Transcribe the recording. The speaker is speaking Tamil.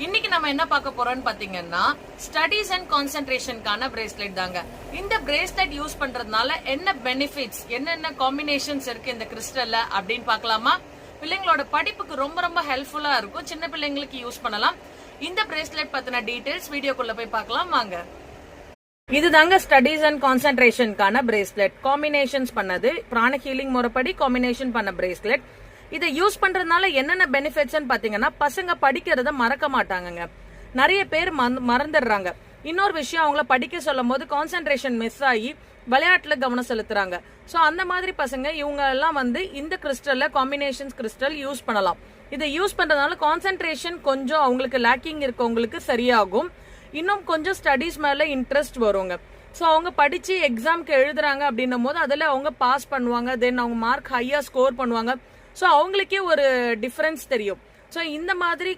இன்னைக்கு நம்ம என்ன பார்க்க போறோம்னு பாத்தீங்கன்னா ஸ்டடீஸ் அண்ட் கான்சென்ட்ரேஷனுக்கான பிரேஸ்லெட் தாங்க. இந்த பிரேஸ்லெட் யூஸ் பண்றதுனால என்ன பெனிஃபிட்ஸ், என்னென்ன காம்பினேஷன்ஸ் இருக்கு இந்த கிறிஸ்டல்ல அப்படின்னு பார்க்கலாமா? பிள்ளைங்களோட படிப்புக்கு ரொம்ப ரொம்ப ஹெல்ப்ஃபுல்லா இருக்கும். சின்ன பிள்ளைங்களுக்கு யூஸ் பண்ணலாம். இந்த பிரேஸ்லெட் பத்தின டீடைல்ஸ் வீடியோக்குள்ள போய் பார்க்கலாம் வாங்க. இதுதாங்க ஸ்டடீஸ் அண்ட் கான்சென்ட்ரேஷனுக்கான பிரேஸ்லெட். காம்பினேஷன்ஸ் பண்ணது பிராணிக் ஹீலிங் முறைப்படி காம்பினேஷன் பண்ண பிரேஸ்லெட். இதை யூஸ் பண்றதுனால என்னென்ன பெனிஃபிட்ஸ் பாத்தீங்கன்னா, பசங்க படிக்கிறத மறக்க மாட்டாங்க. நிறைய பேர் மறந்துடுறாங்க. இன்னொரு விஷயம், அவங்கள படிக்க சொல்லும் போது கான்சென்ட்ரேஷன் மிஸ் ஆகி விளையாட்டுல கவனம் செலுத்துறாங்க. சோ அந்த மாதிரி பசங்க இவங்க எல்லாம் இந்த கிறிஸ்டல்ல காம்பினேஷன்ஸ் கிறிஸ்டல் யூஸ் பண்ணலாம். இதை யூஸ் பண்றதுனால கான்சென்ட்ரேஷன் கொஞ்சம் அவங்களுக்கு லேக்கிங் இருக்கவங்களுக்கு சரியாகும். இன்னும் கொஞ்சம் ஸ்டடீஸ் மேல இன்ட்ரெஸ்ட் வருங்க. ஸோ அவங்க படிச்சு எக்ஸாம்க்கு எழுதுறாங்க அப்படின்னும் போது அதில் அவங்க பாஸ் பண்ணுவாங்க. தென் அவங்க மார்க் ஹையா ஸ்கோர் பண்ணுவாங்க. ஸோ அவங்களுக்கே ஒரு டிஃபரன்ஸ் தெரியும். ஸோ இந்த மாதிரி